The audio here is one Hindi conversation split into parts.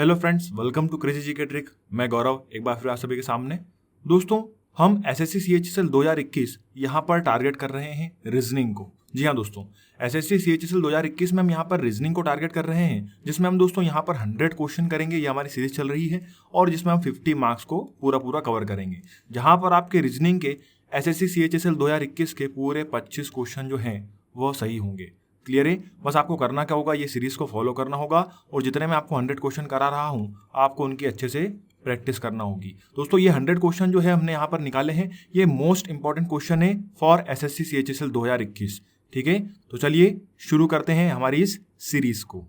Hello friends, welcome to crazy GK trick. मैं गौरव एक बार फिर आप सभी के सामने। दोस्तों, हम एसएससी सीएचएसएल 2021 यहाँ पर टारगेट कर रहे हैं रीजनिंग को। जी हाँ दोस्तों, एसएससी सीएचएसएल 2021 में हम यहाँ पर रीजनिंग को टारगेट कर रहे हैं, जिसमें हम दोस्तों यहाँ पर 100 क्वेश्चन करेंगे। ये हमारी सीरीज चल रही है और जिसमें हम 50 मार्क्स को पूरा कवर करेंगे, जहाँ पर आपके रीजनिंग के एसएससी सीएचएसएल 2021 के पूरे 25 क्वेश्चन जो हैं वो सही होंगे। क्लियर है? बस आपको करना क्या होगा, ये सीरीज को फॉलो करना होगा और जितने मैं आपको 100 क्वेश्चन करा रहा हूँ आपको उनकी अच्छे से प्रैक्टिस करना होगी। दोस्तों, ये 100 क्वेश्चन जो है हमने यहाँ पर निकाले हैं, ये मोस्ट इंपॉर्टेंट क्वेश्चन है फॉर एसएससी सीएचएसएल 2021। ठीक है, तो चलिए शुरू करते हैं हमारी इस सीरीज को।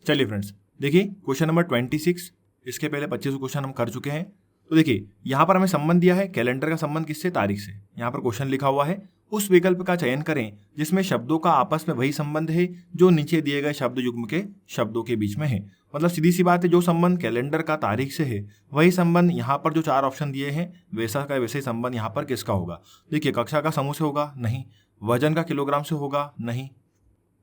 चलिए फ्रेंड्स, देखिए क्वेश्चन नंबर 26। इसके पहले 25 क्वेश्चन हम कर चुके हैं। तो देखिए यहाँ पर हमें संबंध दिया है, कैलेंडर का संबंध किससे? तारीख से। यहाँ पर क्वेश्चन लिखा हुआ है, उस विकल्प का चयन करें जिसमें शब्दों का आपस में वही संबंध है जो नीचे दिए गए शब्द युग्म के शब्दों के बीच में है। मतलब सीधी सी बात है, जो संबंध कैलेंडर का तारीख से है वही संबंध यहाँ पर जो 4 ऑप्शन दिए हैं वैसा का वैसे संबंध यहाँ पर किसका होगा? देखिए, कक्षा का समूह से होगा? नहीं। वजन का किलोग्राम से होगा? नहीं।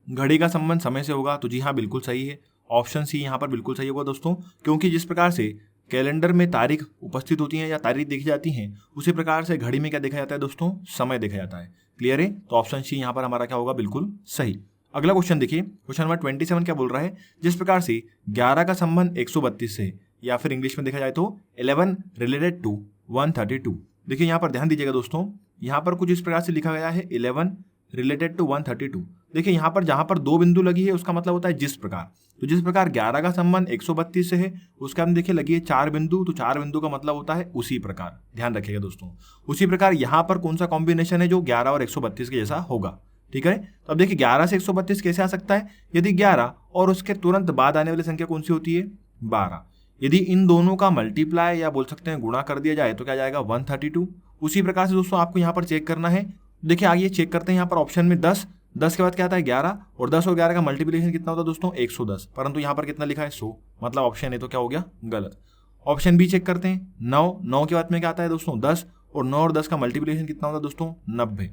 घड़ी का संबंध समय से होगा? तो जी हाँ, बिल्कुल सही है। ऑप्शन सी यहाँ पर बिल्कुल सही होगा दोस्तों, क्योंकि जिस प्रकार से कैलेंडर में तारीख उपस्थित होती है या तारीख देखी जाती है, उसी प्रकार से घड़ी में क्या देखा जाता है दोस्तों? समय देखा जाता है। क्लियर है? तो ऑप्शन सी यहाँ पर हमारा क्या होगा? बिल्कुल सही। अगला क्वेश्चन देखिए, क्वेश्चन नंबर 27 क्या बोल रहा है? जिस प्रकार से 11 का संबंध 132 से है, या फिर इंग्लिश में देखा जाए तो 11 रिलेटेड टू 132। देखिए यहाँ पर ध्यान दीजिएगा दोस्तों, यहाँ पर कुछ इस प्रकार से लिखा गया है 11 रिलेटेड टू 132। देखिए यहाँ पर जहां पर 2 बिंदु लगी है उसका मतलब होता है जिस प्रकार। तो जिस प्रकार 11 का संबंध 132 से है, उसका हम देखिए लगी है 4 बिंदु, तो 4 बिंदु का मतलब होता है उसी प्रकार। ध्यान रखिएगा दोस्तों, उसी प्रकार यहाँ पर कौन सा कॉम्बिनेशन है जो 11 और 132 के जैसा होगा। ठीक है, तो अब देखिए 11 से 132 कैसे आ सकता है? यदि 11 और उसके तुरंत बाद आने वाली संख्या कौन सी होती है? 12। यदि इन दोनों का मल्टीप्लाई या बोल सकते हैं गुणा कर दिया जाए तो क्या जाएगा? 132। उसी प्रकार से दोस्तों आपको यहाँ पर चेक करना है। देखिए आगे चेक करते हैं, यहाँ पर ऑप्शन में 10 के बाद क्या आता है? 11, और 10 और 11 का मल्टीप्लिकेशन कितना होता है दोस्तों? 110। परंतु यहाँ पर कितना लिखा है? 100। मतलब ऑप्शन ए तो क्या हो गया? गलत। ऑप्शन बी चेक करते हैं, 9 के बाद में क्या आता है दोस्तों? 10, और 9 और 10 का मल्टीप्लिकेशन कितना होता है दोस्तों? 90।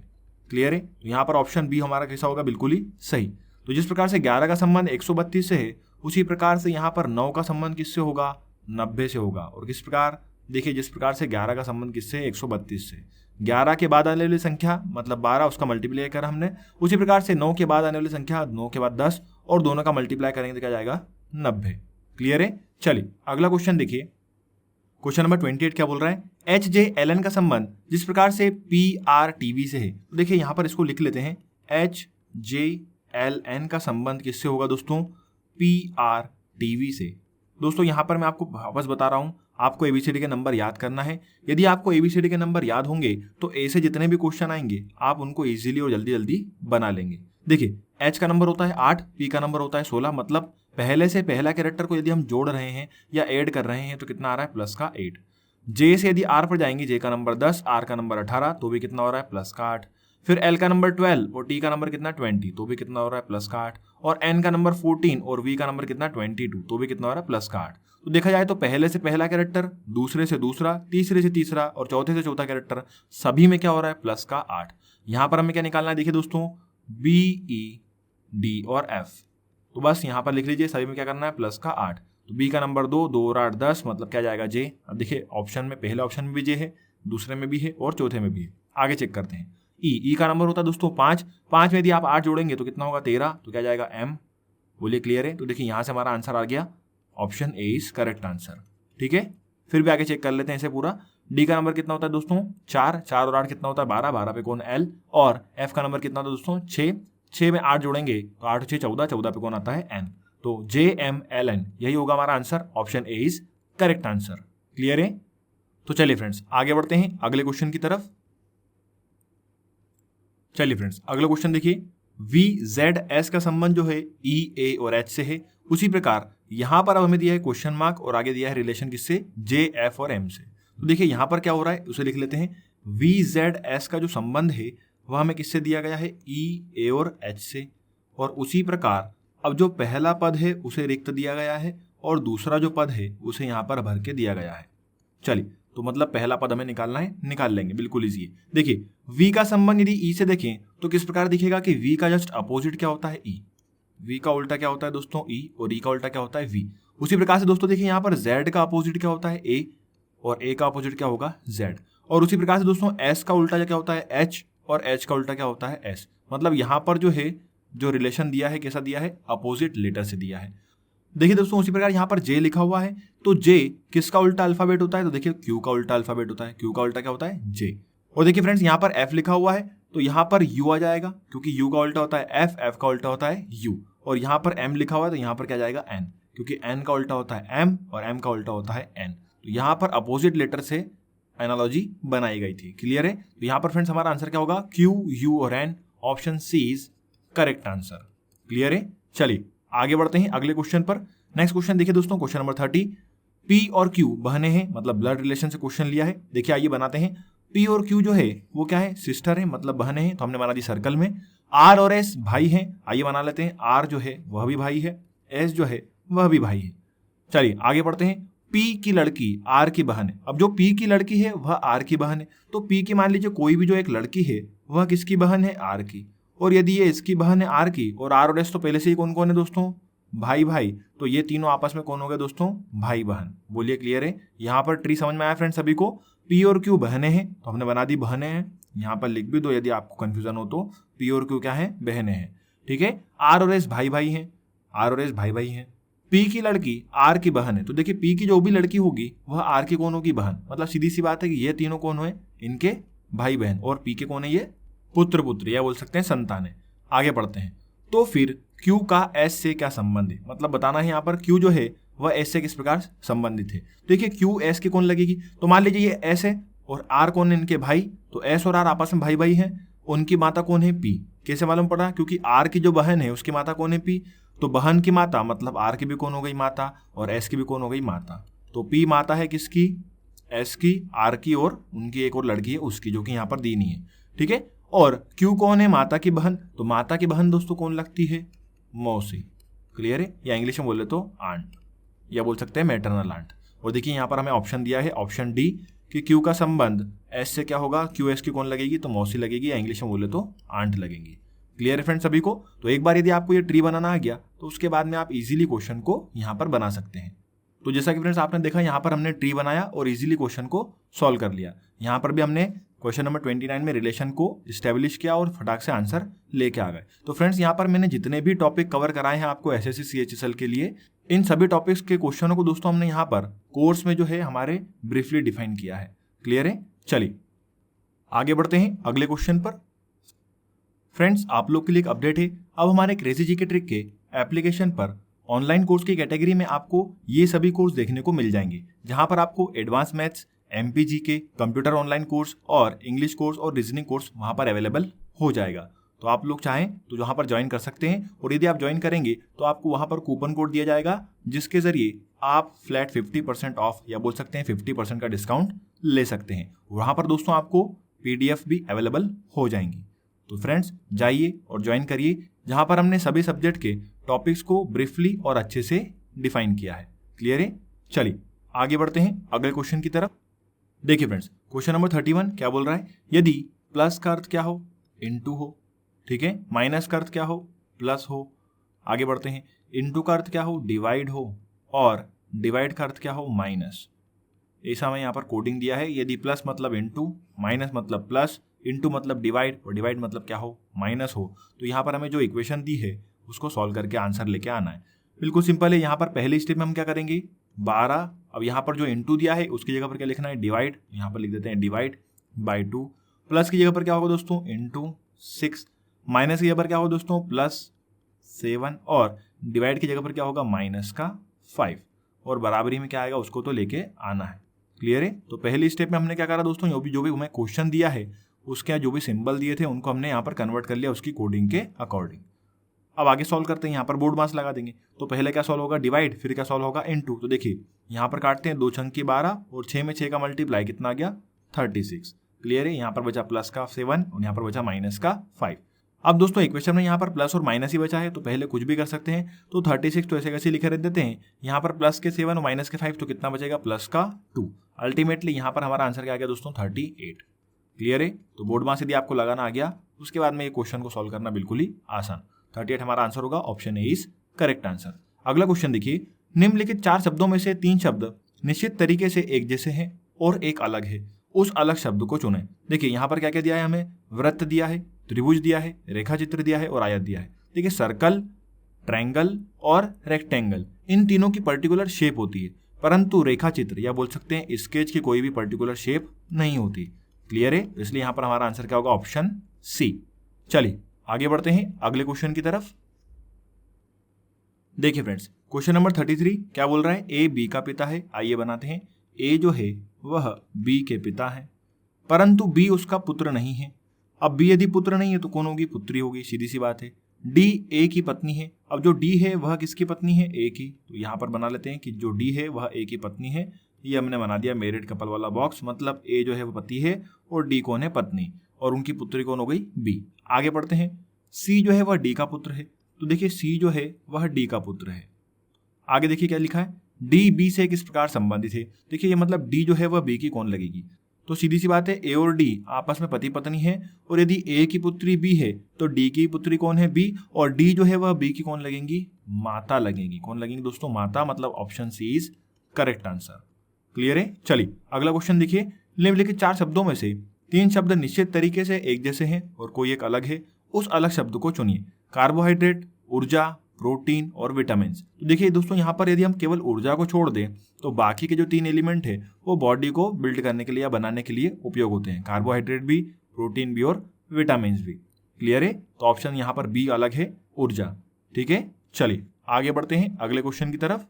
क्लियर है? तो यहाँ पर ऑप्शन बी हमारा कैसा होगा? बिल्कुल ही सही। तो जिस प्रकार से 11 का संबंध 132 से है, उसी प्रकार से यहाँ पर 9 का संबंध किससे होगा? 90 से होगा। और किस प्रकार? देखिए जिस प्रकार से 11 का संबंध किससे? 132 से। 11 के बाद आने वाली संख्या मतलब 12, उसका मल्टीप्लाई करा हमने। उसी प्रकार से 9 के बाद आने वाली संख्या 9 के बाद 10, और दोनों का मल्टीप्लाई करेंगे तो क्या जाएगा? 90। क्लियर है? चलिए अगला क्वेश्चन देखिए, क्वेश्चन नंबर 28 क्या बोल रहा है? HJLN का संबंध जिस प्रकार से PRTV से है, तो देखिए यहाँ पर इसको लिख लेते हैं। HJLN का संबंध किससे होगा दोस्तों? PRTV से। दोस्तों यहाँ पर मैं आपको वापस बता रहा हूँ, आपको ABCD के नंबर याद करना है। यदि आपको ABCD के नंबर याद होंगे तो ए से जितने भी क्वेश्चन आएंगे आप उनको इजीली और जल्दी जल्दी बना लेंगे। देखिए H का नंबर होता है 8, P का नंबर होता है 16। मतलब पहले से पहला कैरेक्टर को यदि हम जोड़ रहे हैं या ऐड कर रहे हैं तो कितना आ रहा है? प्लस का 8। J से यदि R पर जाएंगे, J का नंबर 10, R का नंबर 18, तो भी कितना हो रहा है? प्लस का 8। फिर L का नंबर 12 और T का नंबर कितना? 20, तो भी कितना हो रहा है? प्लस का 8। और N का नंबर 14 और V का नंबर कितना? 22, तो भी कितना हो रहा है? प्लस का 8। तो देखा जाए तो पहले से पहला कैरेक्टर, दूसरे से दूसरा, तीसरे से तीसरा और चौथे से चौथा कैरेक्टर, सभी में क्या हो रहा है? प्लस का 8। यहाँ पर हमें क्या निकालना है? देखिए दोस्तों, B, E, D और F। तो बस यहाँ पर लिख लीजिए, सभी में क्या करना है? प्लस का 8। तो B का नंबर 2, 2 और 8 10, मतलब क्या जाएगा? J। अब देखिए ऑप्शन में पहले ऑप्शन में भी J है, दूसरे में भी है और चौथे में भी है। आगे चेक करते हैं। E का नंबर होता है दोस्तों 5 में यदि आप 8 जोड़ेंगे तो कितना होगा? 13, तो क्या जाएगा? M। बोलिए क्लियर है? तो देखिए यहाँ से हमारा आंसर आ गया, option A is correct answer. ठीक है, फिर भी आगे चेक कर लेते हैं इसे पूरा। डी का नंबर कितना होता है दोस्तों? 4 और 8 कितना होता है? 12 पे कौन? L। और F का नंबर कितना होता है दोस्तों? 6 में 8 जोड़ेंगे तो 8 6 14 पे कौन आता है? N। तो JMLN यही होगा हमारा answer, option A is correct answer. Clear है? तो चलिए फ्रेंड्स आगे बढ़ते हैं अगले क्वेश्चन की तरफ। चलिए फ्रेंड्स अगला क्वेश्चन देखिए, VZS का संबंध जो है E, A और H से है, उसी प्रकार यहां पर अब हमें दिया है क्वेश्चन मार्क और आगे दिया है रिलेशन किससे? J, F और M से। तो देखिए यहां पर क्या हो रहा है उसे लिख लेते हैं। VZS का जो संबंध है वह हमें किससे दिया गया है? E, A और H से। और उसी प्रकार अब जो पहला पद है उसे रिक्त दिया गया है और दूसरा जो पद है उसे यहाँ पर भर के दिया गया है। चलिए तो मतलब पहला पद हमें निकालना है, निकाल लेंगे, बिल्कुल इजी है। देखिए V का संबंध यदि E से देखें तो किस प्रकार दिखेगा कि V का जस्ट अपोजिट क्या होता है? E। V का उल्टा क्या होता है दोस्तों? E, और E का उल्टा क्या होता है? V। उसी प्रकार से दोस्तों देखिए यहाँ पर Z का अपोजिट क्या होता है A, और A का अपोजिट क्या होगा Z। और उसी प्रकार से दोस्तों S का उल्टा क्या होता है H, और H का उल्टा क्या होता है S। मतलब यहाँ पर जो है जो रिलेशन दिया है कैसा दिया है, अपोजिट लेटर से दिया है। देखिए दोस्तों उसी प्रकार यहाँ पर J लिखा हुआ है, तो J किसका उल्टा अल्फाबेट होता है, तो देखिए Q का उल्टा अल्फाबेट होता है। Q का उल्टा क्या होता है J। और देखिए फ्रेंड्स यहाँ पर F लिखा हुआ है, तो यहाँ पर U आ जाएगा, क्योंकि U का उल्टा होता है F, F का उल्टा होता है U। और यहाँ पर M लिखा हुआ है, तो यहाँ पर क्या जाएगा N, क्योंकि N का उल्टा होता है M और M का उल्टा होता है N। तो यहाँ पर अपोजिट लेटर से एनालॉजी बनाई गई थी। क्लियर है? तो यहाँ पर फ्रेंड्स हमारा आंसर क्या होगा, Q, U और N, option C is correct answer. Clear है? चलिए आगे बढ़ते हैं अगले क्वेश्चन पर। नेक्स्ट क्वेश्चन देखिए दोस्तों, क्वेश्चन नंबर 30। P और Q बहने हैं, मतलब ब्लड रिलेशन से क्वेश्चन लिया है। देखिए आइए बनाते हैं। P और Q जो है वो क्या है, सिस्टर है, मतलब बहने हैं, तो हमने बना दी सर्कल में। R और S भाई हैं, आइए बना लेते हैं। R जो है वह भी भाई है, S जो है वह भी भाई है। चलिए आगे बढ़ते हैं। P की लड़की R की बहन है। अब जो P की लड़की है वह R की बहन है, तो P की मान लीजिए कोई भी जो एक लड़की है वह किसकी बहन है, R की। और यदि ये इसकी बहन है R की, और R और S तो पहले से ही कौन कौन है दोस्तों, भाई भाई, तो ये तीनों आपस में कौन हो गए दोस्तों, भाई बहन। बोलिए क्लियर है? यहाँ पर ट्री समझ में आया फ्रेंड्स सभी को? P और Q बहने हैं, तो हमने बना दी बहने हैं। यहाँ पर लिख भी दो यदि आपको कंफ्यूजन हो तो, P और Q क्या है, बहने हैं। ठीक है? R और S भाई भाई हैं, R और S भाई भाई हैं। P की लड़की R की बहन है, तो देखिए P की जो भी लड़की होगी वह R की कौन होगी, बहन। मतलब सीधी सी बात है कि ये तीनों कौन हुए, इनके भाई बहन। और P के कौन है, ये पुत्र पुत्री, या बोल सकते हैं संतान है। आगे बढ़ते हैं। तो फिर Q का S से क्या संबंध है, मतलब बताना है यहाँ पर Q जो है वह S से किस प्रकार संबंधित है। देखिए Q S की कौन लगेगी, तो मान लीजिए ये S है और R कौन है, इनके भाई, तो S और R आपस में भाई भाई हैं। उनकी माता कौन है, P। कैसे मालूम पड़ा, क्योंकि R की जो बहन है उसकी माता कौन है, P। तो बहन की माता मतलब R की भी कौन हो गई माता, और S की भी कौन हो गई माता। तो P माता है किसकी, S की, R की, और उनकी एक और लड़की है उसकी, जो कि यहाँ पर दी नहीं है। ठीक है? और Q कौन है, माता की बहन, तो माता की बहन दोस्तों कौन लगती है, मौसी। क्लियर है? या इंग्लिश में बोले तो आंट, या बोल सकते हैं मैटरनल आंट। और देखिए यहाँ पर हमें ऑप्शन दिया है, ऑप्शन डी, कि Q का संबंध S से क्या होगा, QS की कौन लगेगी, तो मौसी लगेगी, या इंग्लिश में बोले तो आंट लगेगी। क्लियर है फ्रेंड सभी को? तो एक बार यदि आपको ये ट्री बनाना आ गया तो उसके बाद में आप इजीली क्वेश्चन को यहाँ पर बना सकते हैं। तो जैसा कि फ्रेंड्स आपने देखा, यहाँ पर हमने ट्री बनाया और इजीली क्वेश्चन को सॉल्व कर लिया। यहाँ पर भी हमने क्वेश्चन नंबर 29 में रिलेशन को स्टैब्लिश किया और फटाक से आंसर लेके आ गए। तो फ्रेंड्स यहाँ पर मैंने जितने भी टॉपिक कवर कराए हैं आपको एसएससी सीएचएसएल के लिए, इन सभी टॉपिक्स के क्वेश्चनों को दोस्तों हमने यहाँ पर कोर्स में जो है हमारे ब्रीफली डिफाइन किया है। क्लियर है? चलिए आगे बढ़ते हैं अगले क्वेश्चन पर। फ्रेंड्स आप लोग के लिए एक अपडेट है, अब हमारे क्रेजी जीके ट्रिक के एप्लीकेशन पर ऑनलाइन कोर्स की कैटेगरी में आपको ये सभी कोर्स देखने को मिल जाएंगे, जहां पर आपको एडवांस मैथ्स, एमपीजी के, कंप्यूटर ऑनलाइन कोर्स और इंग्लिश कोर्स और रीजनिंग कोर्स वहां पर अवेलेबल हो जाएगा। तो आप लोग चाहें तो वहां पर ज्वाइन कर सकते हैं, और यदि आप ज्वाइन करेंगे तो आपको वहां पर कूपन कोड दिया जाएगा, जिसके जरिए आप फ्लैट 50% ऑफ, या बोल सकते हैं 50% का डिस्काउंट ले सकते हैं। वहां पर दोस्तों आपको पीडीएफ भी अवेलेबल हो जाएंगी। तो फ्रेंड्स जाइए और ज्वाइन करिए, जहां पर हमने सभी सब्जेक्ट के टॉपिक्स को ब्रीफली और अच्छे से डिफाइन किया है। क्लियर है? चलिए आगे बढ़ते हैं अगले क्वेश्चन की तरफ। देखिए फ्रेंड्स क्वेश्चन नंबर 31 क्या बोल रहा है, यदि प्लस का अर्थ क्या हो, इनटू हो। ठीक है? माइनस का अर्थ क्या हो, प्लस हो। आगे बढ़ते हैं, इनटू का अर्थ क्या हो, डिवाइड हो, और डिवाइड का अर्थ क्या हो, माइनस। ऐसा हमें यहाँ पर कोडिंग दिया है, यदि प्लस मतलब इनटू, माइनस मतलब प्लस, इनटू मतलब डिवाइड, और डिवाइड मतलब क्या हो, माइनस हो। तो यहाँ पर हमें जो इक्वेशन दी है उसको सॉल्व करके आंसर लेके आना है। बिल्कुल सिंपल है। यहाँ पर पहले स्टेप में हम क्या करेंगे, 12, अब यहाँ पर जो इनटू दिया है उसकी जगह पर क्या लिखना है, डिवाइड, यहाँ पर लिख देते हैं डिवाइड बाई 2। प्लस की जगह पर क्या होगा दोस्तों, इनटू 6। माइनस की जगह पर क्या होगा दोस्तों, प्लस 7, और डिवाइड की जगह पर क्या होगा, माइनस का 5, और बराबरी में क्या आएगा उसको तो लेके आना है। क्लियर है? तो पहली स्टेप में हमने क्या करा दोस्तों, जो भी हमें क्वेश्चन दिया है उसके जो भी सिंबल दिए थे उनको हमने यहाँ पर कन्वर्ट कर लिया उसकी कोडिंग के अकॉर्डिंग। अब आगे सॉल्व करते हैं, यहाँ पर बोर्ड मास लगा देंगे। तो पहले क्या सॉल्व होगा, डिवाइड, फिर क्या सॉल्व होगा, इनटू। तो देखिए यहाँ पर काटते हैं, 2 छंग की 12 और 6 में 6 का मल्टीप्लाई कितना आ गया, 36। क्लियर है? यहाँ पर बचा प्लस का 7 और यहाँ पर बचा माइनस का 5। अब दोस्तों इक्वेशन में यहाँ पर प्लस और माइनस ही बचा है, तो पहले कुछ भी कर सकते हैं। तो 36 तो ऐसे कैसे लिखे रख देते हैं, यहाँ पर प्लस के 7 और माइनस के 5, तो कितना बचेगा, प्लस का 2। अल्टीमेटली यहाँ पर हमारा आंसर क्या आ गया दोस्तों, 38। क्लियर है? तो बोर्ड मास यदि आपको लगाना आ गया उसके बाद में ये क्वेश्चन को सॉल्व करना बिल्कुल ही आसान। 38 हमारा आंसर होगा, option A is correct answer. अगला क्वेश्चन देखिए, निम्नलिखित 4 शब्दों में से 3 शब्द निश्चित तरीके से एक जैसे हैं और एक अलग है, उस अलग शब्द को चुनें। देखिए यहाँ पर क्या क्या दिया है हमें, वृत्त दिया है, त्रिभुज दिया है, रेखा चित्र दिया है और आयत दिया है। देखिए सर्कल, ट्रायंगल और रेक्टेंगल इन तीनों की पर्टिकुलर शेप होती है, परंतु रेखा चित्र या बोल सकते हैं स्केच की कोई भी पर्टिकुलर शेप नहीं होती। क्लियर है? इसलिए यहाँ पर हमारा आंसर क्या होगा, ऑप्शन सी। चलिए आगे बढ़ते हैं अगले क्वेश्चन की तरफ। देखिए फ्रेंड्स, क्वेश्चन नंबर 33 क्या बोल रहा है, ए बी का पिता है। आइए बनाते हैं। ए जो है वह बी के पिता है, परंतु बी उसका पुत्र नहीं है। अब बी यदि पुत्र नहीं है तो कौन होगी, पुत्री होगी, सीधी सी बात है। डी ए की पत्नी है। अब जो डी है वह किसकी पत्नी है, ए की। तो यहाँ पर बना लेते हैं कि जो डी है वह ए की पत्नी है। ये हमने बना दिया मैरिड कपल वाला बॉक्स, मतलब ए जो है वह पति है और डी कौन है, पत्नी, और उनकी पुत्री कौन हो गई, बी। आगे बढ़ते हैं। सी जो है वह डी का पुत्र है। तो देखिए सी जो है वह डी का पुत्र है। आगे देखिए क्या लिखा है, डी बी से किस प्रकार संबंधित है। देखिए ये मतलब डी जो है वह बी की कौन लगेगी। तो सीधी सी बात है, ए और डी आपस में पति पत्नी है, और यदि ए की पुत्री बी है तो डी की पुत्री कौन है, बी, और डी जो है वह बी की कौन लगेंगी, माता लगेंगी। कौन लगेंगी दोस्तों, माता, मतलब option C is correct answer. Clear है? चलिए अगला क्वेश्चन देखिए। निम्नलिखित 4 शब्दों में से 3 शब्द निश्चित तरीके से एक जैसे हैं और कोई एक अलग है, उस अलग शब्द को चुनिए। कार्बोहाइड्रेट, ऊर्जा, प्रोटीन और विटामिन। तो देखिए दोस्तों यहाँ पर यदि हम केवल ऊर्जा को छोड़ दें तो बाकी के जो 3 एलिमेंट है वो बॉडी को बिल्ड करने के लिए या बनाने के लिए उपयोग होते हैं। कार्बोहाइड्रेट भी, प्रोटीन भी और विटामिन भी। क्लियर है? तो ऑप्शन यहाँ पर बी अलग है, ऊर्जा। ठीक है, चलिए आगे बढ़ते हैं अगले क्वेश्चन की तरफ।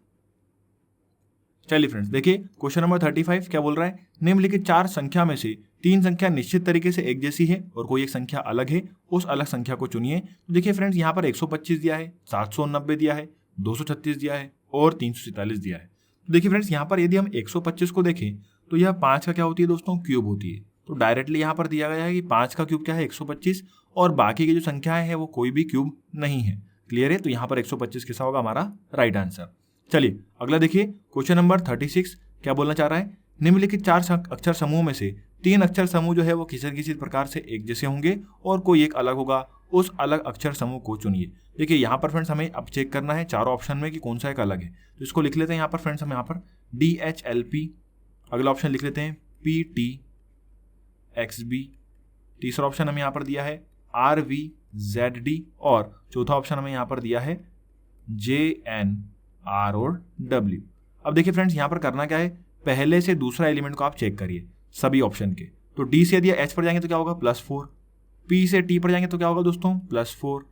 चलिए फ्रेंड्स देखिए क्वेश्चन नंबर 35 क्या बोल रहा है, निम्नलिखित 4 संख्या में से 3 संख्या निश्चित तरीके से एक जैसी है और कोई एक संख्या अलग है, उस अलग संख्या को चुनिए। तो देखिए फ्रेंड्स यहाँ पर 125 दिया है, 790 दिया है, 236 दिया है और 347 दिया है। तो देखिए फ्रेंड्स यहाँ पर यदि हम 125 को देखें तो यह 5 का क्या होती है दोस्तों, क्यूब होती है। तो डायरेक्टली यहाँ पर दिया गया है कि 5 का क्यूब क्या है, 125, और बाकी की जो संख्याएं हैं वो कोई भी क्यूब नहीं है। क्लियर है? तो यहाँ पर 125 कैसा होगा हमारा राइट आंसर। चलिए अगला देखिए क्वेश्चन नंबर 36 क्या बोलना चाह रहा है, निम्नलिखित 4 अक्षर समूह में से 3 अक्षर समूह जो है वो किसी किसी प्रकार से एक जैसे होंगे और कोई एक अलग होगा, उस अलग अक्षर समूह को चुनिए। देखिए यहाँ पर फ्रेंड्स हमें अब चेक करना है चारों ऑप्शन में कि कौन सा एक अलग है। तो इसको लिख लेते हैं यहाँ पर फ्रेंड्स, हम यहाँ पर DHLP, अगला ऑप्शन लिख लेते हैं PTXB, तीसरा ऑप्शन हमें यहाँ पर दिया है RVZD और चौथा ऑप्शन हमें यहाँ पर दिया है JNR और W। अब देखिए फ्रेंड्स यहाँ पर करना क्या है, पहले से दूसरा एलिमेंट को आप चेक करिए सभी ऑप्शन के। तो डी से यदि H पर जाएंगे तो क्या होगा, +4, P से T पर जाएंगे तो क्या होगा दोस्तों, +4,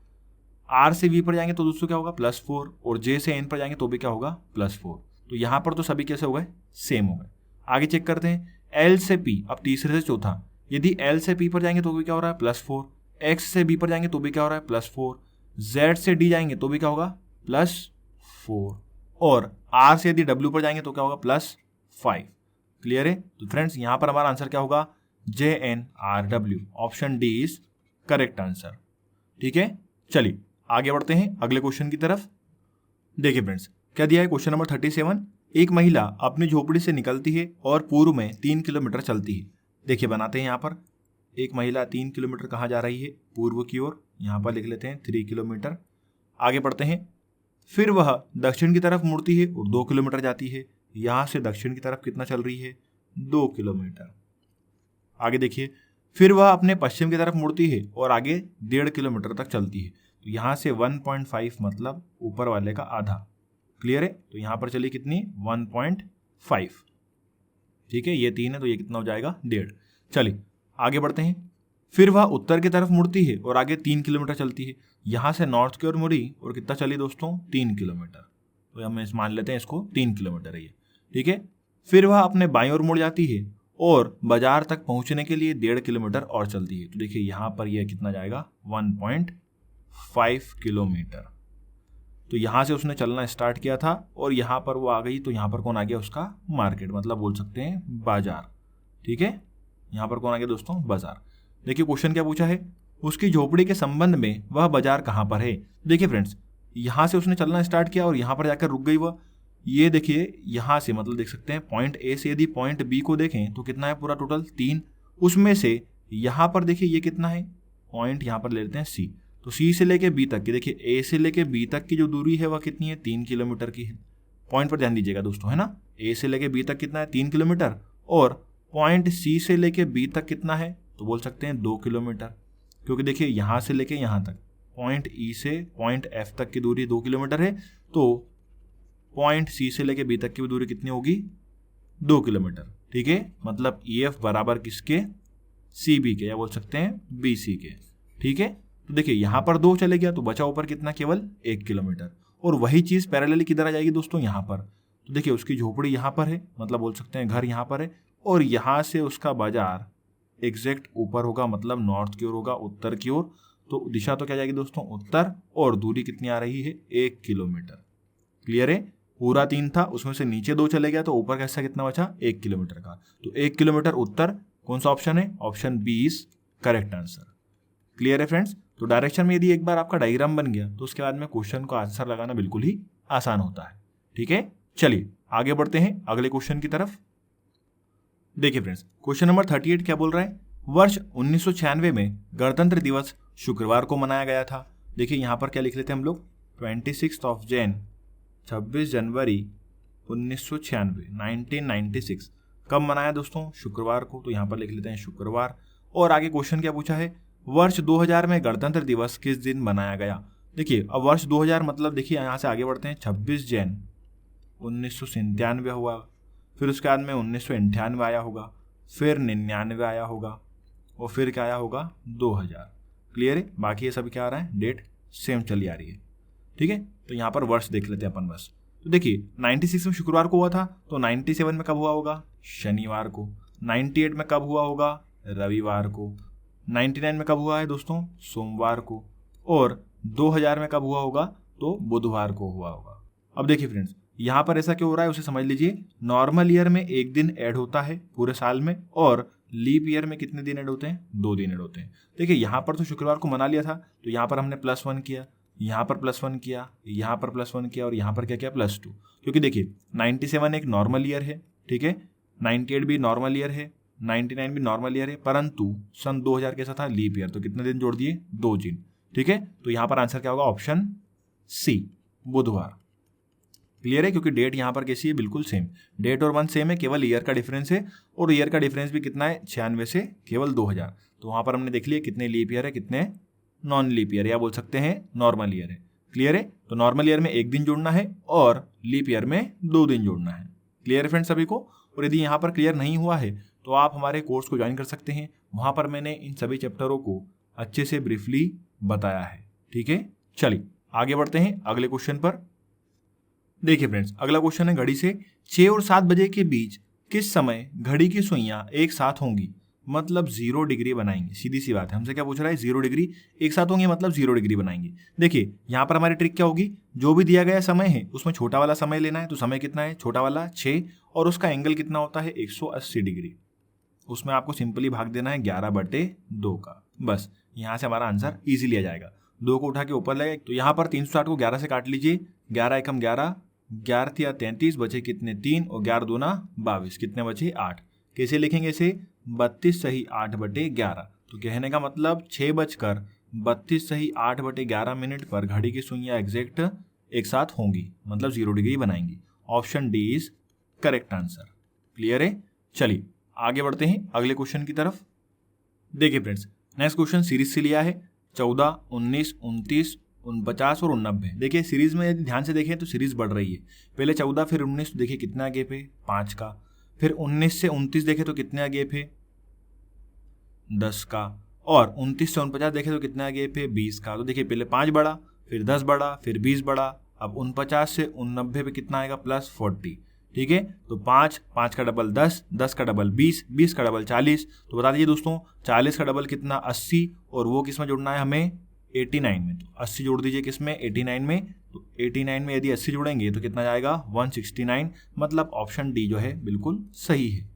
R से V पर जाएंगे तो दोस्तों क्या होगा, +4, और J से N पर जाएंगे तो भी क्या होगा, +4। तो यहाँ पर तो सभी कैसे हो गए, सेम हो गए। आगे चेक करते हैं L से P, अब तीसरे से चौथा, यदि L से P पर जाएंगे तो भी क्या हो रहा है, +4, X से B पर जाएंगे तो भी क्या हो रहा है, +4, Z से D जाएंगे तो भी क्या होगा, +4, और R से यदि W पर जाएंगे तो क्या होगा, +5। क्लियर है? तो फ्रेंड्स यहाँ पर हमारा आंसर क्या होगा, JNRW, option D is correct answer. ठीक है, चलिए आगे बढ़ते हैं अगले क्वेश्चन की तरफ। देखिए फ्रेंड्स क्या दिया है क्वेश्चन नंबर 37, एक महिला अपनी झोपड़ी से निकलती है और पूर्व में 3 किलोमीटर चलती है। देखिए बनाते हैं यहाँ पर, एक महिला 3 किलोमीटर कहाँ जा रही है, पूर्व की ओर, यहाँ पर लिख लेते हैं 3 किलोमीटर। आगे बढ़ते हैं, फिर वह दक्षिण की तरफ मुड़ती है और 2 किलोमीटर जाती है। यहाँ से दक्षिण की तरफ कितना चल रही है, 2 किलोमीटर। आगे देखिए, फिर वह अपने पश्चिम की तरफ मुड़ती है और आगे 1.5 किलोमीटर तक चलती है। तो यहाँ से 1.5 मतलब ऊपर वाले का आधा। क्लियर है? तो यहाँ पर चलिए कितनी, 1.5। ठीक है, ये 3 है तो ये कितना हो जाएगा, 1.5। चलिए आगे बढ़ते हैं, फिर वह उत्तर की तरफ मुड़ती है और आगे 3 किलोमीटर चलती है। यहाँ से नॉर्थ की ओर मुड़ी और कितना चली दोस्तों, 3 किलोमीटर। तो हम मान लेते हैं इसको 3 किलोमीटर है ये। ठीक है, फिर वह अपने बाईं ओर मुड़ जाती है और बाजार तक पहुंचने के लिए 1.5 किलोमीटर और चलती है। तो देखिए यहाँ पर यह कितना जाएगा, 1.5 किलोमीटर। तो यहाँ से उसने चलना स्टार्ट किया था और यहाँ पर वो आ गई, तो यहाँ पर कौन आ गया, उसका मार्केट, मतलब बोल सकते हैं बाजार। ठीक है, यहाँ पर कौन आ गया दोस्तों, बाजार। देखिए क्वेश्चन क्या पूछा है, उसकी झोपड़ी के संबंध में वह बाजार कहाँ पर है। देखिए फ्रेंड्स यहाँ से उसने चलना स्टार्ट किया और यहाँ पर जाकर रुक गई वह। ये देखिए यहाँ से मतलब देख सकते हैं पॉइंट ए से यदि पॉइंट बी को देखें तो कितना है पूरा टोटल, 3। उसमें से यहाँ पर देखिए ये कितना है, पॉइंट यहाँ पर ले लेते हैं सी। तो सी से लेके बी तक की, देखिए ए से लेके बी तक की जो दूरी है वह कितनी है, 3 किलोमीटर की है। पॉइंट पर ध्यान दीजिएगा दोस्तों, है ना। ए से लेके बी तक कितना है 3 किलोमीटर, और पॉइंट सी से लेके बी तक कितना है, तो बोल सकते हैं 2 किलोमीटर, क्योंकि देखिए यहाँ से लेके यहाँ तक पॉइंट ई से पॉइंट एफ तक की दूरी 2 किलोमीटर है, तो पॉइंट सी से लेके बी तक की दूरी कितनी होगी 2 किलोमीटर, ठीक है। मतलब ई एफ बराबर किसके, सी बी के, या बोल सकते हैं बी सी के, ठीक है। तो देखिए यहाँ पर 2 चले गया तो बचा ऊपर कितना, केवल 1 किलोमीटर। और वही चीज पैरेलली किधर आ जाएगी दोस्तों, यहाँ पर। तो देखिए उसकी झोपड़ी यहाँ पर है, मतलब बोल सकते हैं घर यहाँ पर है, और यहाँ से उसका बाजार एग्जैक्ट ऊपर होगा, मतलब नॉर्थ की ओर होगा, उत्तर की ओर। तो दिशा तो क्या जाएगी दोस्तों, उत्तर, और दूरी कितनी आ रही है 1 किलोमीटर। क्लियर है। पूरा 3 था, उसमें से नीचे 2 चले गया तो ऊपर का हिस्सा कितना बचा, 1 किलोमीटर का। तो 1 किलोमीटर उत्तर, कौन सा ऑप्शन है, option B is correct answer. Clear है फ्रेंड्स। तो डायरेक्शन में यदि एक बार आपका डायग्राम बन गया तो उसके बाद में क्वेश्चन का आंसर लगाना बिल्कुल ही आसान होता है, ठीक है। चलिए आगे बढ़ते हैं अगले क्वेश्चन की तरफ। देखिए फ्रेंड्स, क्वेश्चन नंबर 38 क्या बोल रहा है, वर्ष 1996 में गणतंत्र दिवस शुक्रवार को मनाया गया था। देखिए यहाँ पर क्या लिख लेते हैं हम लोग, 26 जनवरी 1996, 1996 कब मनाया दोस्तों, शुक्रवार को। तो यहाँ पर लिख लेते हैं शुक्रवार। और आगे क्वेश्चन क्या पूछा है, वर्ष 2000 में गणतंत्र दिवस किस दिन मनाया गया। देखिए अब वर्ष 2000 मतलब देखिए यहाँ से आगे बढ़ते हैं, 26 जैन 1997 हुआ, फिर उसके बाद में 1998 आया होगा, फिर 99 आया होगा, और फिर क्या आया होगा 2000। क्लियर है। बाकी ये सब क्या आ रहा है, डेट सेम चली आ रही है, ठीक है। तो यहाँ पर वर्ष देख लेते हैं अपन बस। तो देखिए 96 में शुक्रवार को हुआ था, तो 97 में कब हुआ होगा, शनिवार को। 98 में कब हुआ होगा, रविवार को। 99 में कब हुआ है दोस्तों, सोमवार को। और 2000 में कब हुआ होगा, तो बुधवार को हुआ होगा। अब देखिए फ्रेंड्स, यहाँ पर ऐसा क्यों हो रहा है उसे समझ लीजिए। नॉर्मल ईयर में 1 दिन ऐड होता है पूरे साल में, और लीप ईयर में कितने दिन ऐड होते हैं, 2 दिन ऐड होते हैं। देखिए यहाँ पर तो शुक्रवार को मना लिया था, तो यहाँ पर हमने +1 किया, यहाँ पर +1 किया, यहाँ पर +1 किया, और यहाँ पर क्या किया, +2। क्योंकि देखिए 97 एक नॉर्मल ईयर है, ठीक है, 98 भी नॉर्मल ईयर है, 99 भी नॉर्मल ईयर है, परंतु सन 2000 कैसा था, लीप ईयर। तो कितने दिन जोड़ दिए, 2 दिन, ठीक है। तो यहाँ पर आंसर क्या होगा, ऑप्शन सी, बुधवार। क्लियर है, क्योंकि डेट यहाँ पर कैसी है, बिल्कुल सेम। डेट और मंथ सेम है, केवल ईयर का डिफरेंस है, और ईयर का डिफरेंस भी कितना है, 96 से केवल 2000। तो वहाँ पर हमने देख लिया कितने लीप ईयर है, कितने नॉन लीप ईयर, या बोल सकते हैं नॉर्मल ईयर है। क्लियर है। तो नॉर्मल ईयर में 1 दिन जोड़ना है, और लीप ईयर में 2 दिन जोड़ना है। क्लियर है फ्रेंड्स सभी को। और यदि यहाँ पर क्लियर नहीं हुआ है तो आप हमारे कोर्स को ज्वाइन कर सकते हैं, वहाँ पर मैंने इन सभी चैप्टरों को अच्छे से ब्रीफली बताया है, ठीक है। चलिए आगे बढ़ते हैं अगले क्वेश्चन पर। देखिए फ्रेंड्स, अगला क्वेश्चन है, घड़ी से 6 और 7 बजे के बीच किस समय घड़ी की सुइयां एक साथ होंगी, मतलब 0 डिग्री बनाएंगे। सीधी सी बात है, हमसे क्या पूछ रहा है, 0 डिग्री एक साथ होंगे, मतलब 0 डिग्री बनाएंगे। देखिए यहाँ पर हमारी ट्रिक क्या होगी, जो भी दिया गया समय है उसमें छोटा वाला समय लेना है। तो समय कितना है, छोटा वाला 6, और उसका एंगल कितना होता है, 180 डिग्री। उसमें आपको सिंपली भाग देना है 11/2 का, बस। यहाँ से हमारा आंसर ईजिली आ जाएगा। 2 को उठा के ऊपर लगेगा, तो यहाँ पर 360 को 11 से काट लीजिए, 11 एकम 11, 11 तिया 33, बचे कितने 3, और 11 दूना 22, कितने बचे 8। कैसे लिखेंगे इसे, 32 सही 8/11। तो कहने का मतलब 6:32 सही 8/11 मिनट पर घड़ी की सुइयां एग्जैक्ट एक साथ होंगी, मतलब 0 डिग्री बनाएंगी। Option D is correct answer. Clear है। चलिए आगे बढ़ते हैं अगले क्वेश्चन की तरफ। देखिए फ्रेंड्स, नेक्स्ट क्वेश्चन सीरीज से लिया है, 14, 19, 29, 49 और 89। देखिए सीरीज में यदि ध्यान से देखें तो सीरीज बढ़ रही है। पहले 14 फिर 19, तो देखिए कितना गैप है, 5 का। फिर 19 से 29 देखें तो कितना गैप है, 10 का। और 29 से 49 देखें तो कितना गैप है, 20 का। तो देखिए पहले 5 बढ़ा, फिर 10 बढ़ा, फिर 20 बढ़ा, अब 49 से 89 पे कितना आएगा, +40। ठीक है, तो 5 का डबल 10, 10 का डबल 20, 20 का डबल 40। तो बता दीजिए दोस्तों, 40 का डबल कितना, 80, और वो किस में जोड़ना है हमें, 89 में। तो 80 जोड़ दीजिए किसमें, 89 में। तो 89 में यदि 80 जोड़ेंगे तो कितना जाएगा, 169। मतलब ऑप्शन डी जो है बिल्कुल सही है।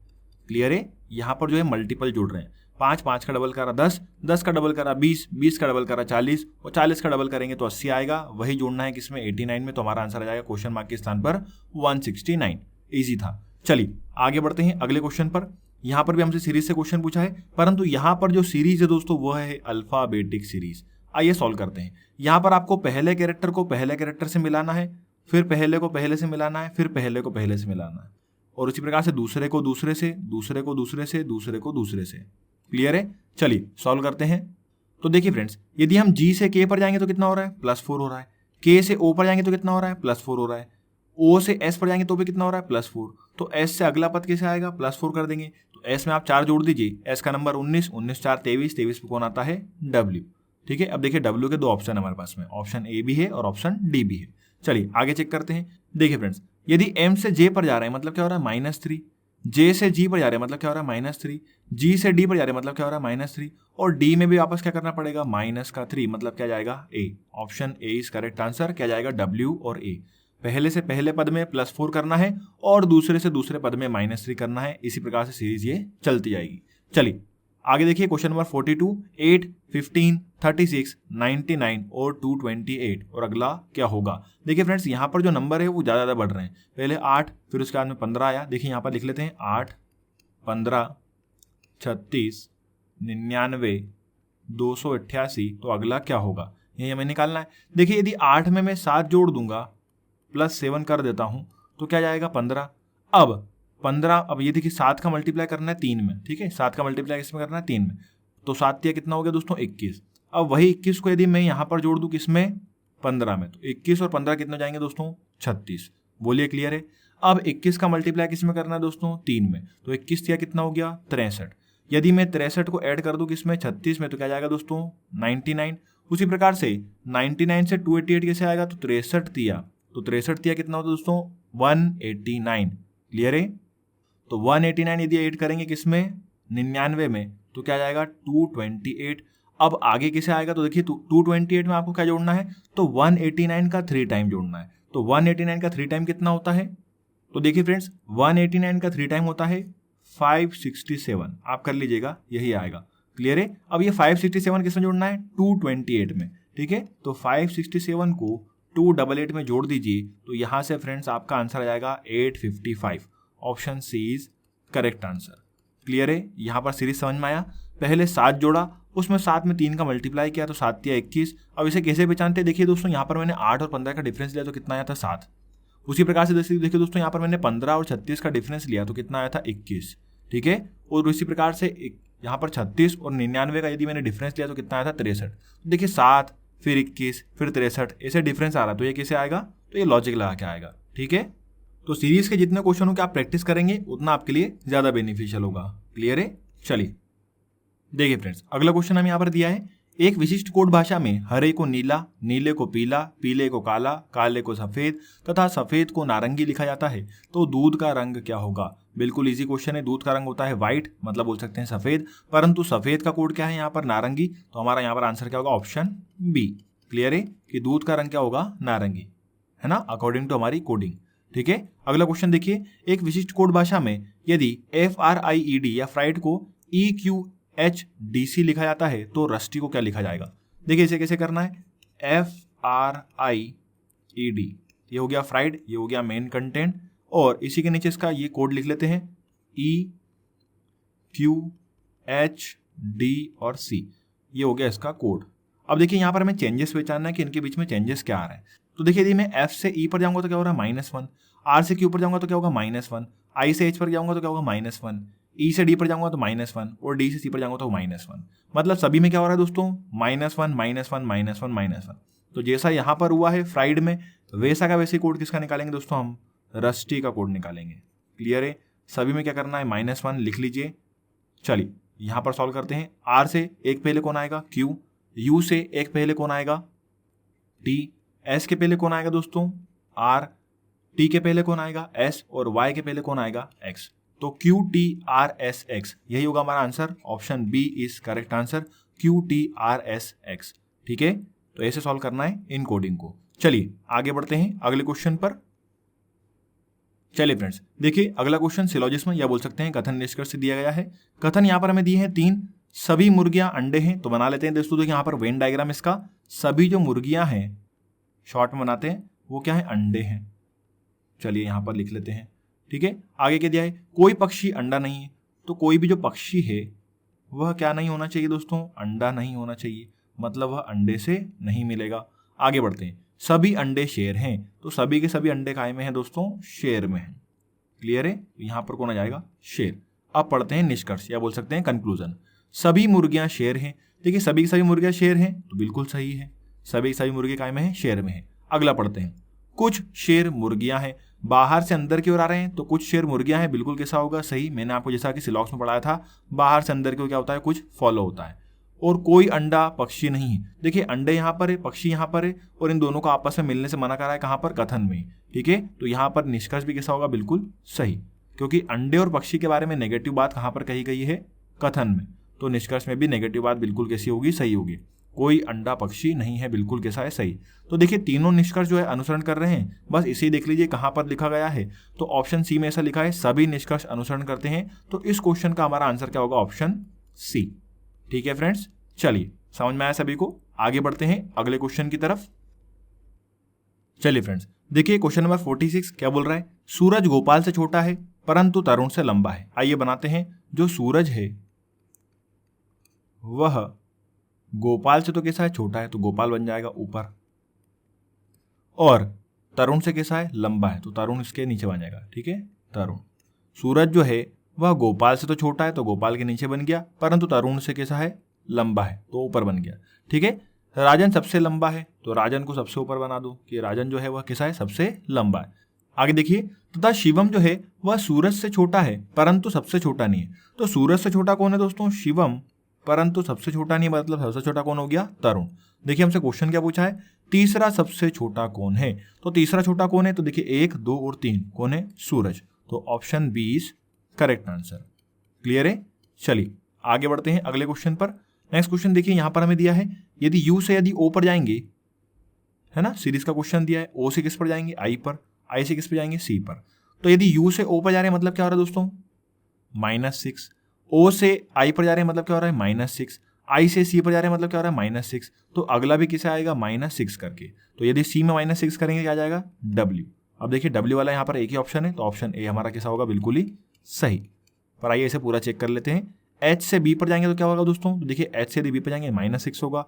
क्लियर है। यहाँ पर जो है मल्टीपल जोड़ रहे हैं, 5 का डबल करा 10, 10 का डबल करा 20, 20 का डबल करा 40, और 40 का डबल करेंगे तो 80 आएगा। वही जोड़ना है किसमें, 89 में। तो हमारा आंसर आ जाएगा क्वेश्चन मार्क के स्थान पर 169। इजी था। चलिए आगे बढ़ते हैं अगले क्वेश्चन पर। यहाँ पर भी हमसे सीरीज से क्वेश्चन पूछा है, परंतु यहाँ पर जो सीरीज है दोस्तों वो है अल्फाबेटिक सीरीज। आइए सॉल्व करते हैं। यहाँ पर आपको पहले कैरेक्टर को पहले कैरेक्टर से मिलाना है, फिर पहले को पहले से मिलाना है, फिर पहले को पहले से मिलाना है, और उसी प्रकार से दूसरे को दूसरे से, दूसरे को दूसरे से, दूसरे को दूसरे से। क्लियर है? चलिए सॉल्व करते हैं। तो देखिए फ्रेंड्स, यदि हम G से K पर जाएंगे तो कितना हो रहा है? +4 हो रहा है। K से O पर जाएंगे तो कितना हो रहा है? +4 हो रहा है। O से S पर जाएंगे तो भी कितना हो रहा है? +4। तो S से अगला पद कैसे आएगा? +4 कर देंगे। तो S में आप 4 जोड़ दीजिए, S का नंबर 19, 19 4 23, 23 पे कौन आता है? W। ठीक है, अब देखिए W के 2 ऑप्शन हमारे पास में, ऑप्शन A भी है और ऑप्शन D भी है। चलिए आगे चेक करते हैं। देखिए फ्रेंड्स, यदि M से J पर जा रहे हैं मतलब क्या हो रहा है? -3। J से G पर जा रहे हैं मतलब क्या हो रहा है? -3। G से D पर जा रहे हैं मतलब क्या हो रहा है? -3। और D में भी वापस क्या करना पड़ेगा? -3, मतलब क्या जाएगा? A। Option A is correct answer. क्या जाएगा? W और A। पहले से पहले पद में +4 करना है और दूसरे से दूसरे पद में -3 करना है। इसी प्रकार से सीरीज ये चलती जाएगी। चलिए आगे देखिए क्वेश्चन नंबर 42, 8, 15, 36, 99 और 228। और अगला क्या होगा? देखिए फ्रेंड्स, यहाँ पर जो नंबर है वो ज़्यादा बढ़ रहे हैं। पहले 8, फिर उसके बाद में 15 आया। देखिए यहाँ पर लिख लेते हैं 8, 15, 36, 99, 288। तो अगला क्या होगा? ये हमें निकालना है। देखिए यदि 8 में मैं 7 जोड़ दूंगा, +7 कर देता हूं, तो क्या जाएगा? 15। अब ये देखिए 7 का मल्टीप्लाई करना है 3 में। ठीक है, 7 का मल्टीप्लाई किसमें करना है? 3 में। तो 7 तिया कितना हो गया दोस्तों? 21। अब वही 21 को यदि मैं यहाँ पर जोड़ दूं किसमें? 15 में, तो 21 और 15 कितने जाएंगे दोस्तों? 36। बोलिए क्लियर है? अब 21 का मल्टीप्लाई किसमें करना है दोस्तों? 3 में। तो 21 तिया कितना हो गया? 63। यदि मैं 63 को ऐड कर दूं किसमें? 36 में, तो क्या जाएगा दोस्तों? 99। उसी प्रकार से 99 से 288 कैसे आएगा? तो 63 तिया, तो 63 तिया कितना होता है दोस्तों? 189। क्लियर है? तो 189 यदि ऐड करेंगे किसमें? 99 में, तो क्या जाएगा? 228। अब आगे किसे आएगा? तो देखिए 228 में आपको क्या जोड़ना है? तो 189 का 3 टाइम जोड़ना है। तो 189 का 3 टाइम कितना होता है? तो देखिए फ्रेंड्स, 189 का 3 टाइम होता है 567। आप कर लीजिएगा, यही आएगा। क्लियर है? अब ये 567 किसमें जोड़ना है? 228 में। ठीक है, तो 567 को 288 में जोड़ दीजिए, तो यहां से फ्रेंड्स आपका आंसर आ जाएगा 855। Option C is correct answer. Clear है? यहां पर सीरीज समझ में आया? पहले 7 जोड़ा, उसमें 7 में 3 का मल्टीप्लाई किया, तो 7 तिया 21। अब इसे कैसे पहचानते हैं? देखिए दोस्तों, यहाँ पर मैंने 8 और 15 का डिफरेंस लिया तो कितना आया था? 7। उसी प्रकार से देखिए दोस्तों, यहाँ पर मैंने 15 और 36 का डिफरेंस लिया तो कितना आया था? 21। ठीक है, और इसी प्रकार से यहाँ पर 36 और 99 का यदि मैंने डिफरेंस लिया तो कितना आया था? 63। देखिए 7, फिर 21, फिर 63, ऐसे डिफरेंस आ रहा है, तो ये कैसे आएगा? तो ये लॉजिक लगा के आएगा। ठीक है, तो सीरीज के जितने क्वेश्चनों की आप प्रैक्टिस करेंगे उतना आपके लिए ज्यादा बेनिफिशियल होगा। क्लियर है? चलिए देखिए फ्रेंड्स, अगला क्वेश्चन हम यहाँ पर दिया है, एक विशिष्ट कोड भाषा में हरे को नीला, नीले को पीला, पीले को काला, काले को सफेद तथा सफेद को नारंगी लिखा जाता है, तो दूध का रंग क्या होगा? बिल्कुल इजी क्वेश्चन है। दूध का रंग होता है व्हाइट, मतलब बोल सकते हैं सफेद, परंतु सफेद का कोड क्या है यहाँ पर? नारंगी। तो हमारा यहाँ पर आंसर क्या होगा? Option B. क्लियर है कि दूध का रंग क्या होगा? नारंगी, है ना, अकॉर्डिंग टू हमारी कोडिंग। ठीक है, अगला क्वेश्चन देखिए, एक विशिष्ट कोड भाषा में यदि FRIED या फ्राइड को EQHDC लिखा जाता है, तो रस्टी को क्या लिखा जाएगा? देखिए इसे कैसे करना है? FRIED, ये हो गया फ्राइड, ये हो गया मेन कंटेंट, और इसी के नीचे इसका ये कोड लिख लेते हैं EQHD और C, ये हो गया इसका कोड। अब देखिए यहाँ पर हमें चेंजेस पहचानना है कि इनके बीच में चेंजेस क्या आ रहे हैं। तो देखिए यदि मैं F से E पर जाऊंगा तो क्या हो रहा है? -1। R से Q पर जाऊंगा तो क्या होगा? -1। I से H पर जाऊंगा तो क्या होगा? -1। E से D पर जाऊंगा तो -1, और D से C पर जाऊंगा तो -1। मतलब सभी में क्या हो रहा है दोस्तों? -1, -1, -1, -1। तो जैसा यहाँ पर हुआ है फ्राइड में, वैसा का वैसे कोड किसका निकालेंगे दोस्तों? हम रस्टी का कोड निकालेंगे। क्लियर है? सभी में क्या करना है? -1 लिख लीजिए। चलिए यहाँ पर सॉल्व करते हैं। R से एक पहले कौन आएगा? Q। U से एक पहले कौन आएगा? T। S के पहले कौन आएगा दोस्तों? R। T के पहले कौन आएगा? S। और Y के पहले कौन आएगा? X। तो QTRSX, यही होगा हमारा answer. Option B is correct answer, QTRSX। ठीक है, तो ऐसे सॉल्व करना है इन कोडिंग को। चलिए आगे बढ़ते हैं अगले क्वेश्चन पर। चलिए फ्रेंड्स देखिए, अगला क्वेश्चन सिलोजिस्म या बोल सकते हैं कथन निष्कर्ष से दिया गया है। कथन यहाँ पर हमें दिए हैं 3, सभी मुर्गियां अंडे हैं, तो बना लेते हैं दोस्तों। देखिए यहाँ पर वेन डायग्राम इसका, सभी जो मुर्गियां हैं शॉर्ट में बनाते हैं, वो क्या है? अंडे हैं। चलिए यहाँ पर लिख लेते हैं। ठीक है, आगे क्या दिया है? कोई पक्षी अंडा नहीं है, तो कोई भी जो पक्षी है वह क्या नहीं होना चाहिए दोस्तों? अंडा नहीं होना चाहिए, मतलब वह अंडे से नहीं मिलेगा। आगे बढ़ते हैं, सभी अंडे शेर हैं, तो सभी के सभी अंडे काय में हैं दोस्तों, शेर में हैं। क्लियर है, यहाँ पर कौन आ जाएगा, शेर। अब पढ़ते हैं निष्कर्ष या बोल सकते हैं कंक्लूजन। सभी मुर्गियां शेर हैं, देखिए सभी की सभी मुर्गियां शेर हैं तो बिल्कुल सही है, सभी की सभी मुर्गे काय में हैं, शेर में है। अगला पढ़ते हैं, कुछ शेर मुर्गियां हैं, बाहर से अंदर की ओर आ रहे हैं तो कुछ शेर मुर्गियां हैं, बिल्कुल कैसा होगा, सही। मैंने आपको जैसा कि सिलॉक्स में पढ़ाया था, बाहर से अंदर की ओर क्या होता है, कुछ फॉलो होता है। और कोई अंडा पक्षी नहीं है, देखिए अंडे यहाँ पर है, पक्षी यहाँ पर है, और इन दोनों को आपस में मिलने से मना करा है, कहाँ पर, कथन में। ठीक है, तो यहाँ पर निष्कर्ष भी कैसा होगा, बिल्कुल सही, क्योंकि अंडे और पक्षी के बारे में नेगेटिव बात कहाँ पर कही गई है, कथन में। तो निष्कर्ष में भी नेगेटिव बात बिल्कुल कैसी होगी, सही होगी। कोई अंडा पक्षी नहीं है, बिल्कुल कैसा है, सही। तो देखिए तीनों निष्कर्ष जो है अनुसरण कर रहे हैं, बस इसे देख लीजिए कहाँ पर लिखा गया है। तो ऑप्शन सी में ऐसा लिखा है, सभी निष्कर्ष अनुसरण करते हैं, तो इस क्वेश्चन का हमारा आंसर क्या होगा, ऑप्शन सी। ठीक है फ्रेंड्स, चलिए समझ में आया सभी को, आगे बढ़ते हैं अगले क्वेश्चन की तरफ। चलिए फ्रेंड्स, देखिए क्वेश्चन नंबर 46 क्या बोल रहा है, सूरज गोपाल से छोटा है परंतु तरुण से लंबा है। आइए बनाते हैं, जो सूरज है वह गोपाल से तो कैसा है, छोटा है, तो गोपाल बन जाएगा ऊपर, और तरुण से कैसा है, लंबा है, तो तरुण इसके नीचे बन जाएगा। ठीक है, तरुण। सूरज जो है वह गोपाल से तो छोटा है तो गोपाल के नीचे बन गया, परंतु तरुण से कैसा है, लंबा है, तो ऊपर बन गया। ठीक है, राजन सबसे लंबा है तो राजन को सबसे ऊपर बना दो कि राजन जो है वह कैसा है, सबसे लंबा है। आगे देखिए, तथा शिवम जो है वह सूरज से छोटा है परंतु सबसे छोटा नहीं है। तो सूरज से छोटा कौन है दोस्तों, शिवम, परंतु सबसे छोटा नहीं, मतलब सबसे छोटा कौन हो गया, तरुण। देखिए हमसे क्वेश्चन क्या पूछा है, तीसरा सबसे छोटा कौन है, तो तीसरा छोटा कौन है, तो देखिए 1, 2 और 3 कौन है, सूरज। तो ऑप्शन 20 करेक्ट आंसर। क्लियर है, चलिए आगे बढ़ते हैं अगले क्वेश्चन पर। नेक्स्ट क्वेश्चन देखिए, यहां पर हमें दिया है, यदि यू से यदि ओ पर जाएंगे, है ना, सीरीज का क्वेश्चन दिया है, ओ से किस पर जाएंगे, आई पर, आई से किस पर जाएंगे, सी पर। तो यदि यू से ओ पर जा रहे हैं मतलब क्या हो रहा है दोस्तों, -6, ओ से आई पर जा रहे हैं मतलब क्या हो रहा है, -6, आई से सी पर जा रहे हैं मतलब क्या हो रहा है, -6, तो अगला भी किसे आएगा, -6 करके। तो यदि सी में -6 करेंगे क्या आ जाएगा, डब्ल्यू। अब देखिए डब्ल्यू वाला यहाँ पर एक ही ऑप्शन है, तो ऑप्शन ए हमारा कैसा होगा, बिल्कुल ही सही। पर आइए इसे पूरा चेक कर लेते हैं। एच से बी पर जाएंगे तो क्या होगा दोस्तों, तो देखिए एच से यदि बी पर जाएंगे -6 होगा,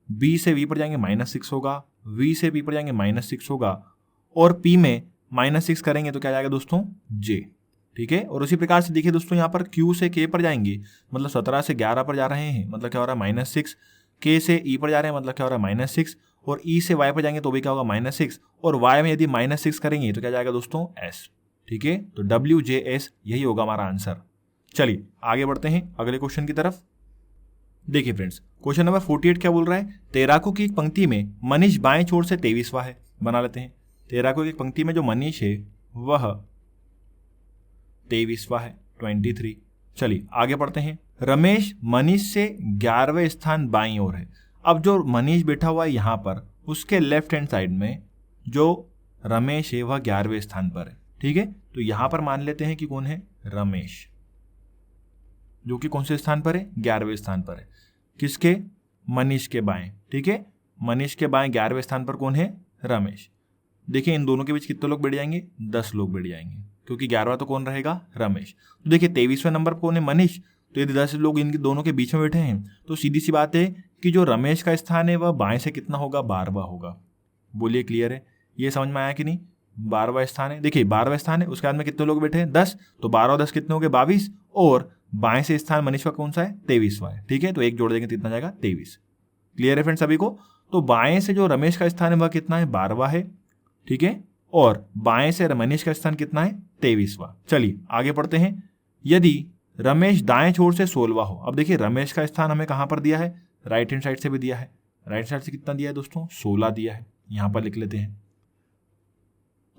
बी से वी पर जाएंगे -6 होगा, वी से पी पर जाएंगे -6 होगा, और पी में -6 करेंगे तो क्या जाएगा दोस्तों, जे। ठीक है, और उसी प्रकार से देखिए दोस्तों, यहाँ पर क्यू से के पर जाएंगे मतलब 17 से 11 पर जा रहे हैं, मतलब क्या हो रहा है, -6, के से ई पर जा रहे हैं मतलब क्या हो रहा है, -6, और ई से वाई पर जाएंगे तो भी क्या होगा, -6, और वाई में यदि -6 करेंगे तो क्या जाएगा दोस्तों, एस। ठीक है, तो डब्ल्यू जे एस यही होगा हमारा आंसर। चलिए आगे बढ़ते हैं अगले क्वेश्चन की तरफ। देखिए फ्रेंड्स, क्वेश्चन नंबर 48 क्या बोल रहा है, तैराकों की एक पंक्ति में मनीष बाएं छोर से 23वां है। बना लेते हैं, तैराकों की एक पंक्ति में जो मनीष है वह 23वां है, 23। चलिए आगे बढ़ते हैं। रमेश मनीष से 11वें स्थान बाईं ओर है। अब जो मनीष बैठा हुआ है यहाँ पर, उसके लेफ्ट हैंड साइड में जो रमेश है वह 11वें स्थान पर है। ठीक है, तो यहां पर मान लेते हैं कि कौन है, रमेश, जो कि कौन से स्थान पर है, 11वें स्थान पर है। किसके, मनीष के बाएं। ठीक है, मनीष के बाएं 11वें स्थान पर कौन है, रमेश। देखिए इन दोनों के बीच कितने लोग बैठ जाएंगे, 10 लोग बैठ जाएंगे, क्योंकि 11वां तो कौन रहेगा, रमेश। तो देखिए 23वें नंबर पर कौन है, मनीष। तो यदि 10 लोग इनके दोनों के बीच में बैठे हैं तो सीधी सी बात है कि जो रमेश का स्थान है वह बाएं से कितना होगा, 12वां होगा। बोलिए क्लियर है, ये समझ में आया कि नहीं। 12वां स्थान है, देखिए 12वां स्थान है, उसके बाद में कितने लोग बैठे हैं, 10, तो 12 और 10 कितने हो गए, 22, और बाएं से स्थान मनीष का कौन सा है, 23वां है। ठीक है, तो एक जोड़ देंगे तो कितना जाएगा, 23। क्लियर है फ्रेंड्स सभी को। तो बाएं से जो रमेश का स्थान है वह कितना है, 12वां है। ठीक है, और बाएं से मनीष का स्थान कितना है, 23वां। चलिए आगे पढ़ते हैं। यदि रमेश दाएं छोर से 16वां हो, अब देखिए रमेश का स्थान हमें कहां पर दिया है, राइट हैंड साइड से भी दिया है। राइट साइड से कितना दिया है दोस्तों, 16 दिया है, यहां पर लिख लेते हैं।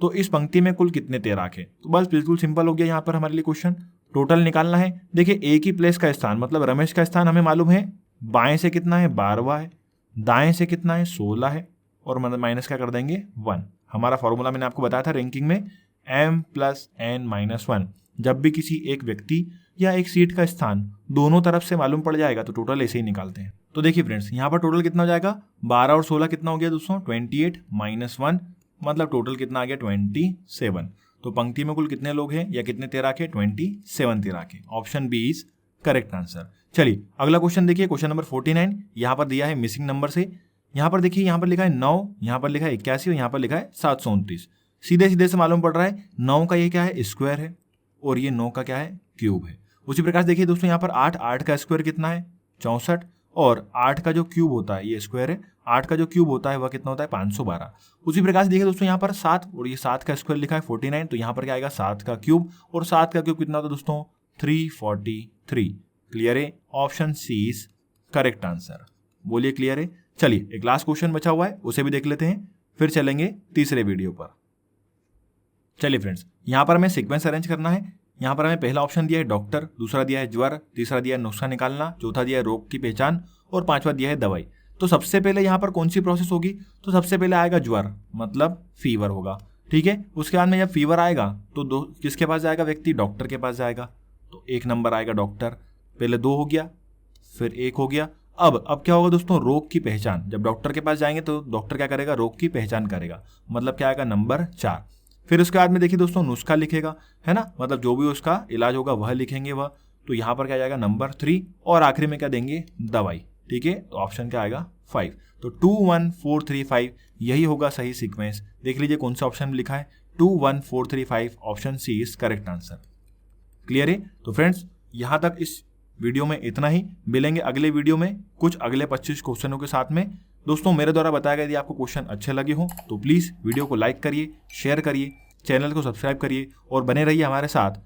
तो इस पंक्ति में कुल कितने तैराक है, तो बस बिल्कुल सिंपल हो गया यहाँ पर हमारे लिए क्वेश्चन। टोटल निकालना है। देखिए एक ही प्लेस का स्थान, मतलब रमेश का स्थान हमें मालूम है, बाएं से कितना है, 12वां है, दाएं से कितना है, 16 है, और मतलब माइनस क्या कर देंगे, 1। हमारा फॉर्मूला मैंने आपको बताया था रैंकिंग में, m + n - 1। जब भी किसी एक व्यक्ति या एक सीट का स्थान दोनों तरफ से मालूम पड़ जाएगा तो टोटल ऐसे ही निकालते हैं। तो देखिए फ्रेंड्स, यहाँ पर टोटल कितना हो जाएगा, 12 और 16 कितना हो गया दोस्तों, 28 - 1, मतलब टोटल कितना आ गया, 27। तो पंक्ति में कुल कितने लोग हैं या कितने तैराक है, 27 तैराक है। Option B is correct answer. चलिए अगला क्वेश्चन देखिए, क्वेश्चन नंबर 49। यहाँ पर दिया है मिसिंग नंबर से, यहाँ पर देखिए, यहाँ पर लिखा है 9, यहाँ पर लिखा है 81 और यहाँ पर लिखा है 729। सीधे सीधे से मालूम पड़ रहा है 9 का ये क्या है, स्क्वायर है, और ये 9 का क्या है, क्यूब है। उसी प्रकार से देखिए दोस्तों, यहाँ पर 8 का स्क्वायर कितना है, 64, और 8 का जो क्यूब होता है ये स्क्वायर है, 8 का जो क्यूब होता है वह कितना होता है, 512। उसी प्रकार से देखिए दोस्तों, यहाँ पर 7 और ये 7 का स्क्वायर लिखा है 49, तो यहाँ पर क्या आएगा 7 का क्यूब, और 7 का क्यूब कितना होता है दोस्तों, 343। क्लियर है, option C is correct answer. बोलिए क्लियर है। चलिए एक लास्ट क्वेश्चन बचा हुआ है, उसे भी देख लेते हैं, फिर चलेंगे तीसरे वीडियो पर। चलिए फ्रेंड्स, यहाँ पर हमें सीक्वेंस अरेंज करना है। यहाँ पर हमें पहला ऑप्शन दिया है डॉक्टर, दूसरा दिया है ज्वर, तीसरा दिया है नुस्खा निकालना, चौथा दिया है रोग की पहचान, और पांचवा दिया है दवाई। तो सबसे पहले यहाँ पर कौन सी प्रोसेस होगी, तो सबसे पहले आएगा ज्वर, मतलब फीवर होगा। ठीक है, उसके बाद में जब फीवर आएगा तो किसके पास जाएगा व्यक्ति, डॉक्टर के पास जाएगा। तो 1 नंबर आएगा डॉक्टर, पहले 2 हो गया, फिर 1 हो गया। अब क्या होगा दोस्तों, रोग की पहचान। जब डॉक्टर के पास जाएंगे तो डॉक्टर क्या करेगा, रोग की पहचान करेगा, मतलब क्या आएगा, नंबर 4। फिर उसके बाद में देखिए दोस्तों, नुस्खा लिखेगा, है ना, मतलब जो भी उसका इलाज होगा वह लिखेंगे वह, तो यहाँ पर क्या जाएगा, नंबर 3, और आखिरी में क्या देंगे, दवाई। ठीक है, तो ऑप्शन क्या आएगा, 5। तो 2 1 4 3 5 यही होगा सही सीक्वेंस। देख लीजिए कौन सा ऑप्शन में लिखा है, 2 1 4 3 5, option C is correct answer. Clear है। तो फ्रेंड्स, यहाँ तक इस वीडियो में इतना ही। मिलेंगे अगले वीडियो में कुछ अगले 25 क्वेश्चनों के साथ में। दोस्तों, मेरे द्वारा बताया गया यदि आपको क्वेश्चन अच्छे लगे हो तो प्लीज़ वीडियो को लाइक करिए, शेयर करिए, चैनल को सब्सक्राइब करिए और बने रहिए हमारे साथ